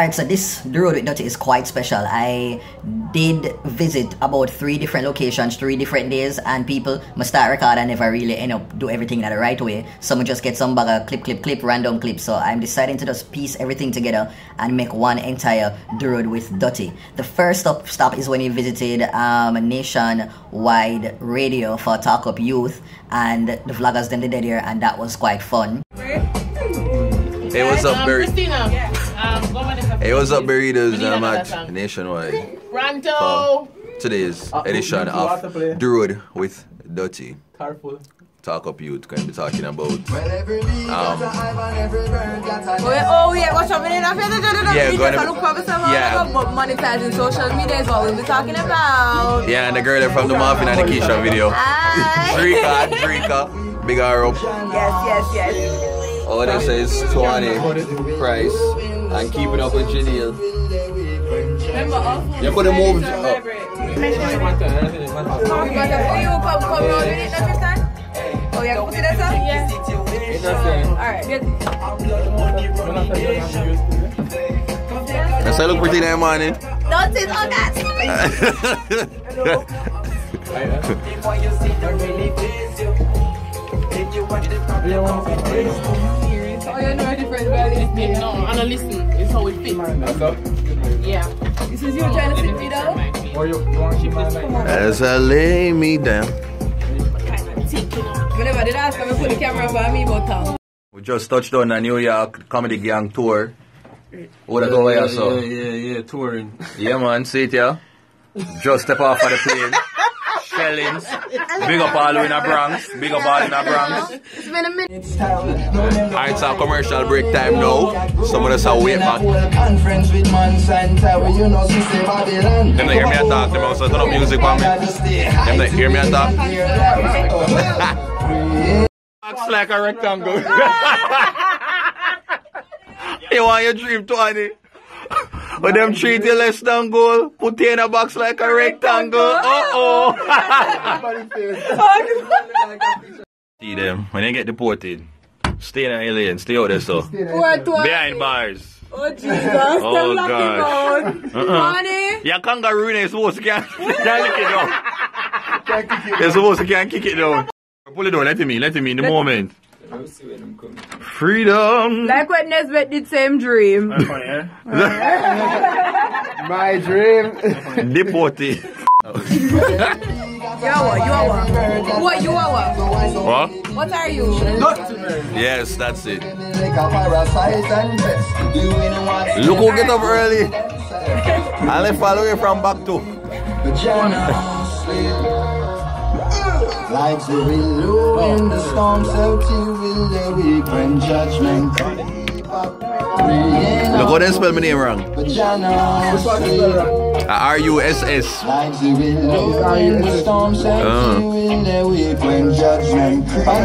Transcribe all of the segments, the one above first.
Alright, so this The Road with Dutty is quite special. I did visit about 3 different locations, 3 different days, and people must start record and never really end up do everything in the right way. Some just get some bag of clip, random clips. So I'm deciding to just piece everything together and make one entire The Road with Dutty. The first stop is when he visited Nationwide Radio for Talk Up Youth, and the vloggers then did there, and that was quite fun. Hey, what's up, Christina? Hey, what's up, burritos? I'm at Nationwide for today's edition of The Road with Dutty. Talk Up Youth, going to be talking about what's happening? Monetizing social media is what we'll be talking about. Yeah, and the girl from the Muffin and the Keisha video. Drika, big R up. Yes. All they say is 20 price and keep it up with Janelle. You put the moves up. Oh, yeah, put it there, sir? Yeah. Alright. That's how I look pretty that morning. Don't sit on that. Oh, you know a different value. No, and listen, it's how it fits. Yeah. This is you trying to sit me down? As I lay me down. Whenever did ask me put the camera for me, but we just touched on a New York Comedy Gang tour. What a go so? Yeah, touring. Yeah, man, see it, yeah? Just step off of the plane. Shellings. Big up all in the Bronx. it's been a minute. Alright, it's our commercial break time now. Some of us are way back. Them not hear me attack. Them also turn up music for me. Them not hear me attack. Acts like a rectangle. You want your dream 20? But them treat you less than goal. Put you in a box like a rectangle. See them, when they get deported, stay in the alien, stay out there so. Behind bars. Oh Jesus, oh God. Your kangaroo is supposed to can't kick it down. They're supposed to can't kick it down. Pull it down, let him in the moment. Freedom. Like what Nesbeth did, same dream. My dream. Deported. You are what? What? What are you? Yes, that's it. Look who get up early. And they follow you from back to. Like the willow in the storm, so too will the weak when judgment creep up. Look how they spell my name wrong. R-U-S-S. Like the willow in the storm, so too will the weak when judgment creep up.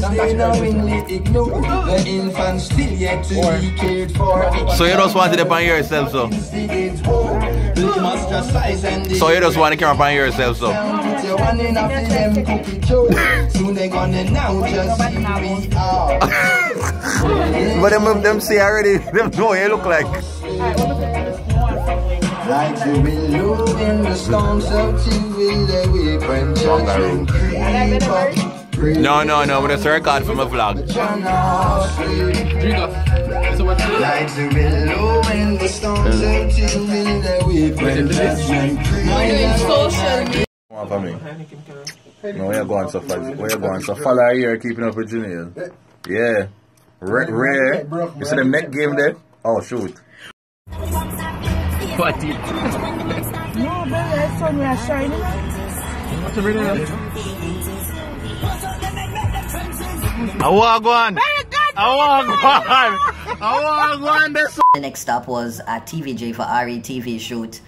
They knowingly ignore the infant still yet to be cared for. So you just want to depend on yourself, so? So you just want to care upon yourself, so? Soon they gonna now just see we are. But them see already, them know what you look like. Like the willow in the storm, so too will the weep when judgment creep up. No, but it's a record from a vlog. Like the willow in the storm, so too will the weep when judgment creep up. For me. No, where you going so far? So follow here, keeping up with Janelle. Yeah. Rare. You see the neck game there? Oh, shoot. What? No, baby, it's sun we are shining. What's the video? I want one. The next stop was a TVJ for RE TV shoot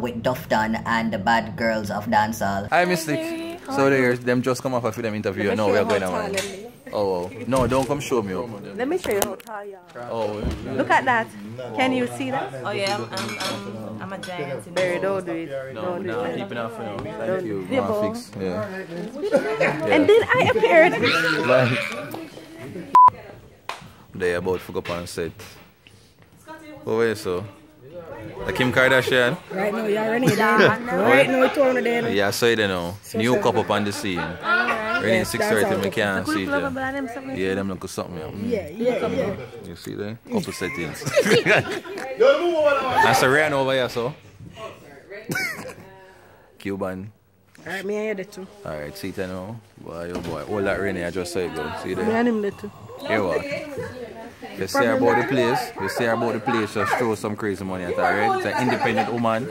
with Duffton and the Bad Girls of Dancehall. Hi, Mystic. So there's them just come off a film interview. No, we are going on. Oh, no, don't come show me. Let me show you how tall you are. Oh, look at that. Can you see that? Oh yeah, I'm a giant. Barry, don't do it. No, no, keep it off for now. Thank you. Fix. Yeah. And then I appeared. They about to go up on set. Oh, wait, so. The Kim Kardashian? Right now, you're running it down. Right now, it's on there. Yeah, I saw it now. New couple up on the scene. Ready at 6:30, I can't see it. Yeah, them look something. Yeah. You see there? Couple settings. That's a rain over here, so. Cuban. Alright, me and you there too. Alright, see it now. Boy, oh boy. All that rain, I just saw it go. See there? Me and him there too. Here what? You see about the place. You see about the place, just throw some crazy money at her, right? It's an independent woman.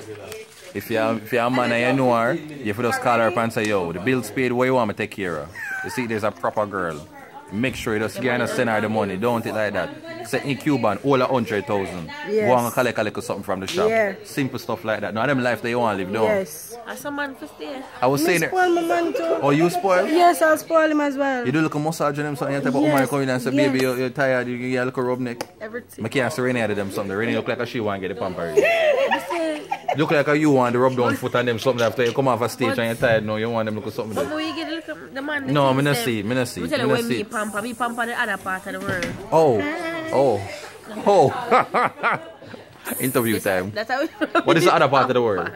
If you're a man and you know her, you have to just call her up and say, yo, the bill's paid, what you want me to take care of? You see, there's a proper girl. Make sure you just get her send her the money. Don't it like that. Say in Cuban, all 100,000. Yes. Go and collect a little something from the shop. Yeah. Simple stuff like that. Now them life that you want to live, don't. Yes. As a man for stay. I was saying spoil my man too. Oh, you spoil? Yes, I'll spoil him as well. You do look a massage on him, something, you type of woman come in and say, baby, you're tired, you get a little rub neck. Everything. I can't see Renee out of them something. Renee look like a she want to get the pamper. Look like a you want to rub down foot on them something after you come off a stage and you're tired now, you want them look something there. But you get the man. No, I'm not see, I'm not see. We tell you when me pamper the other part of the world. Oh. Interview time. That's how What is the other part of the world?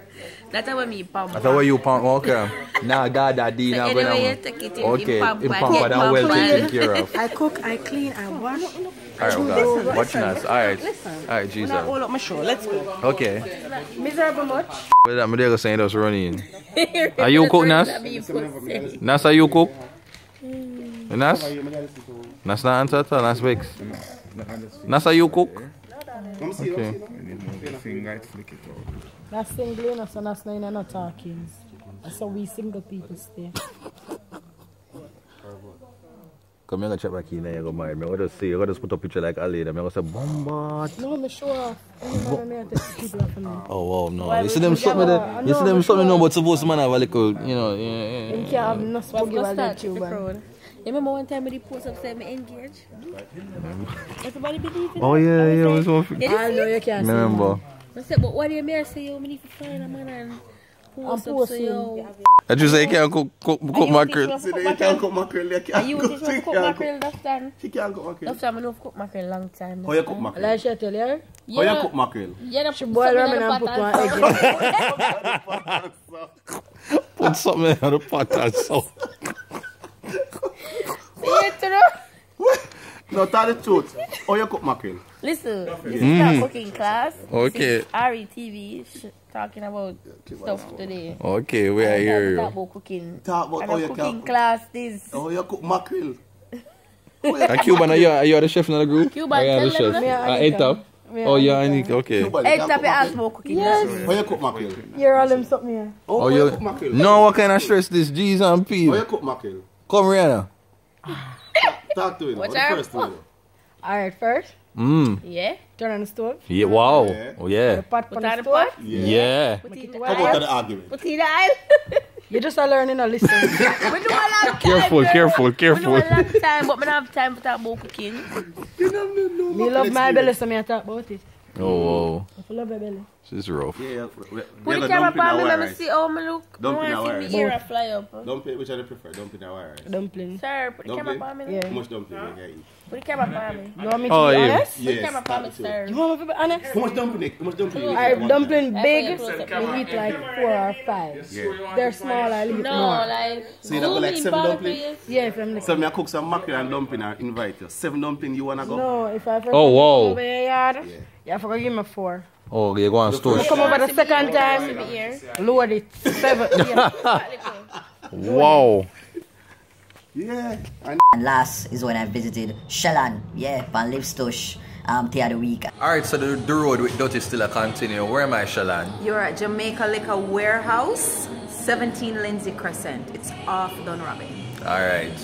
That's how me pamper. That's how you pamper, okay. Nah, daddy, now when I'm... Okay, in pamper that well taken care of. I cook, I clean, I wash. Alright, okay. Watching us. Alright, Jesus. Hold up my show, let's go. Okay. Miserable much? Well, I'm there saying that's running. Are you cook, Nas? Nas, are you cook? Nas? Nas not answer at all, Nas Vex. Nas, are you cook? Okay. That's single, so that's not talking. That's how we single people stay. Come here and check back in there, you go married. I'm going to say, you got to put a picture like Ali. I'm going to say, Bombard. No, I'm show off. Oh, wow, no. You see them something there? You see them something no, but suppose man have a little, you know. You can't have no spaghetti while they're Cuban. You remember one time when they post up saying me engaged? Everybody believe it? Oh, yeah. I know you can't see. Remember. I said, but what do you mean? I say, yo, I need to find a man and post up so yo. I just say you can't cook mackerel. See, you can't cook mackerel. You can't cook mackerel that time. She can't cook mackerel. That time I know cook mackerel long time. How you cook mackerel? Like she tell you? How you cook mackerel? Yeah, she boil ramen and put one egg in. Put something in the pot and salt. No, tell the truth. How you cook mackerel? Listen, this is our cooking class. Okay. RETV talking about stuff today. Okay, we are here. Talk about cooking. Talk about how you cooking class. This. How you cook mackerel? Cuban, are you the chef in the group? Cuban, tell the chef. them. Oh, yeah, I need. Okay. Edtap, you ask about cooking. Yes. How you cook mackerel? You're all them something here. Oh, you cook mackerel? No, what kind of stress this? G's and P's. How you cook mackerel? Come, Rihanna. Talk to him. What's the first one? Alright, first. Yeah. Turn on the stove. Yeah, wow. Yeah. Oh, yeah. The pot on the the stove. pot. Yeah. Put it in the How about the argument? Put it in the aisle. You just are learning to listen. We do a long time. Careful. We do a long time, but we don't have time to talk about cooking. Me love my belly, so me talk about it. Oh, I love my belly. she's rough. Yeah, Put the camera on me, let me see how I look. Dumpling I want to see me ear fly up. Dumpling, which I prefer? Dumpling or wire? Dumpling. Sir, put the camera on me. Yeah. How much dumpling you can eat? Put the camera on me. You want me to Oh, be yeah. honest? Put the camera on me, sir. You want me to be honest? How much dumpling? How much dumpling you eat? Alright, dumpling big, Yeah. we eat like 4 or 5. Yeah. They're small, I eat No, more. like. So you don't go like 7 dumplings? Yeah, if I'm like... So me I cook some mackerel and dumpling and invite you. 7 dumplings you wanna go? No, if I forget Oh, wow. over your yard, you have to give me 4. Oh, you go on store. Come over the second time, load it. 7. Yeah. Wow. Yeah. And last is when I visited Shellan, on Livestush, the other week. Alright, so the road with Dutty still a continue. Where am I, Shellan? You're at Jamaica Liquor Warehouse, 17 Lindsay Crescent. It's off Dunrobin. Alright.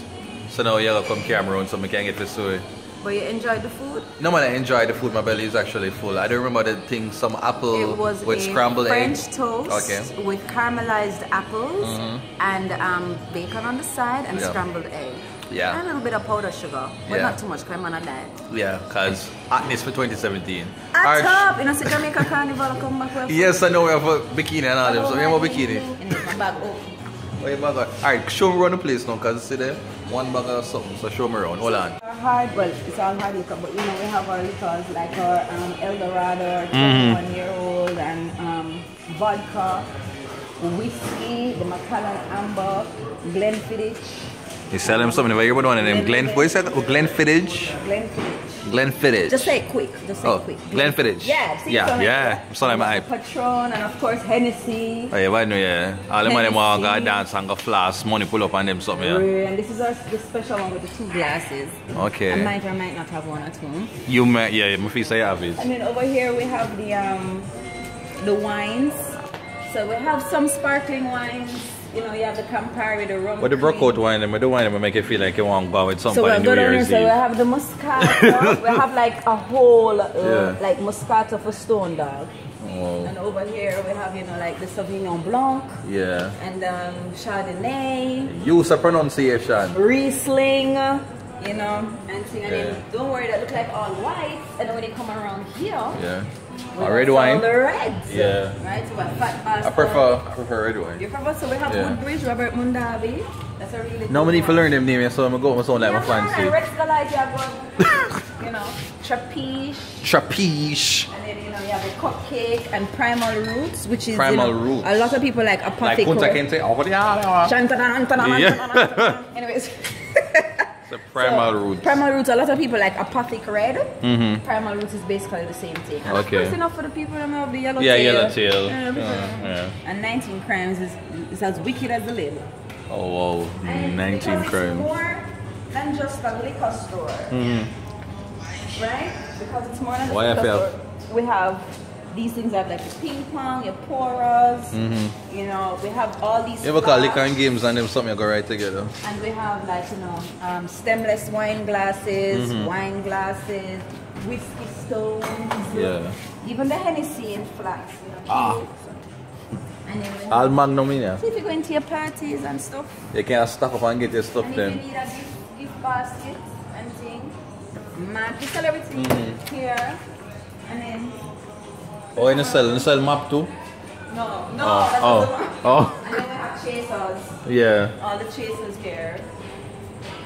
So now you gotta come camera around so we can get this way. But you enjoyed the food? No, man, I enjoyed the food. My belly is actually full. I don't remember the thing, some apple It was with a scrambled French egg. toast with caramelized apples and bacon on the side and scrambled egg. Yeah. And a little bit of powdered sugar, but Yeah. not too much because I'm on a diet. Yeah, because Atnis for 2017. At top, you know, so Jamaica Carnival come back with Yes, I know we have a bikini and all them, so we have a bikini. And it's my bag open. Oh, your bag. Alright, show me around the place now, because see there, one bag of something, so show me around. Hold on. Our hard, well, it's all hard liquor, but you know, we have our liquors like our El Dorado, 21-year-old, and vodka, whiskey, the Mackerel Amber, Glenfiddich. You sell them something, where you one of them? What is that? Glenfiddich? Glenfiddich. Glenfiddich. Just say it quick. Just say it quick. Glenfiddich. Yeah, see, Yeah. So I'm hype. Patron, and of course Hennessy. Oh, yeah, I know, yeah. All them of them want to go dance and go floss, money pull up on them something, yeah. And this is the special one with the 2 glasses. Okay. I might or might not have one at home. You might, yeah, my face I have it. And then over here we have the wines. So we have some sparkling wines. You know, you have the Campari, the rum. But the broke out wine, the wine will make you feel like you want to go with somebody so New Year's So we Eve. have the Moscato. We have like a whole like Moscato for Stone Dog. Oh. And over here we have, you know, like the Sauvignon Blanc. Yeah. And Chardonnay. Use a pronunciation. Riesling. You know, and then don't worry, that look like all white. And then when you come around here, Yeah. we Red have wine. all the reds. Yeah. Right? So we have Fat Bastard. I prefer red wine. You prefer? So we have Woodbridge, Robert Mundavi. That's a really No, good need to one. learn them names, so I'm going to sound like my fancy. Red Scarlet, you have one, you know, Trapiche. Trapiche. And then, you know, you have the Cupcake and Primal Roots, which is, Primal you know, Roots. a lot of people like Like apothecary. Punta Kente. Oh, Yeah. Anyways. The Primal Roots. Primal Roots, a lot of people like Apothic Red. Primal Roots is basically the same thing. And of course, enough for the people that have the yellow tail. Yellow tail. Yeah. And 19 Crimes is as wicked as the label. Oh, wow. And 19 because Crimes. It's more than just a liquor store. Right? Because it's more than Why just a I liquor feel- store. We have these things that like your ping pong, your poras. You know, we have all these. You ever call liquor flasks. and games and them something you go right together? And we have like, you know, stemless wine glasses, whiskey stones. Yeah. Even the Hennessy in flask. You know, and then we have, All Magnum in here. so if you go into your parties and stuff, You can stock up and get your stuff and if then. you need a gift basket and thing, man, we sell everything here. And then, Oh, you sell map too? no, that's not the one. Oh. And then we have chasers, Yeah. all the chasers here.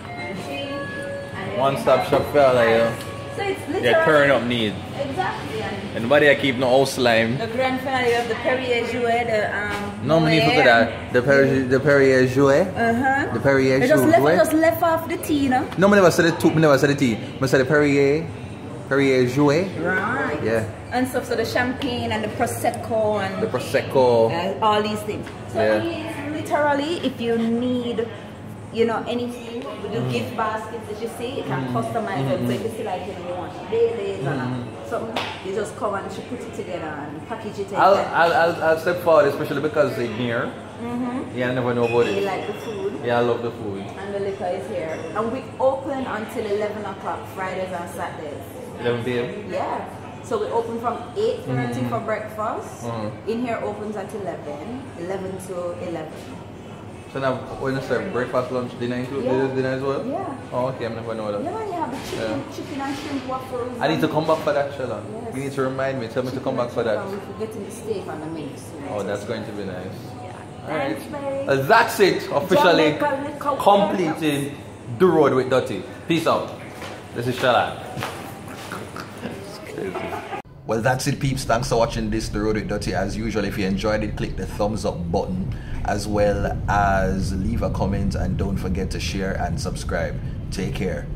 And see? And then One we stop have shop for all of you. So it's literally. Yeah, turn up need. Exactly. And Anybody I keep no house slime. the grand finale of the Perrier Jouet, the No many people that the Perrier Jouet. The Perrier They just Jouet. left off the tea, no? No, I never said the two. I never said the tea. I said the Perrier Jouet. Right. Yeah. And stuff, so the champagne and the prosecco and The Prosecco. all these things. So Yeah. it's literally, if you need, you know, anything, we do gift baskets, as you see, you can customize them. So if you see like, you know, you want Baileys and something, you just come and you put it together and package it. I'll step forward, especially because they're near. Yeah, I never know about You it. like the food. Yeah, I love the food. And the liquor is here. And we open until 11 o'clock, Fridays and Saturdays. 11 p.m. Yeah. So we open from 8:30 for breakfast. In here opens at 11 to 11. So now, when you serve breakfast, lunch, dinner include dinner as well? Yeah. Oh, okay, I'm never know that. Yeah, you have the chicken and shrimp waffles. I need to come back for that, Shalon. Yes. You need to remind me, tell me to come back for that. We're getting the steak on the mix. Oh, that's going to be nice. Yeah. Alright. Thanks, babe. That's it. Officially Jamaica liquor completing the road with Dutty. Peace out. This is Shalon. Well, that's it, peeps. Thanks for watching this, The Road with Dutty. As usual, if you enjoyed it, click the thumbs up button, as well as leave a comment, and don't forget to share and subscribe. Take care.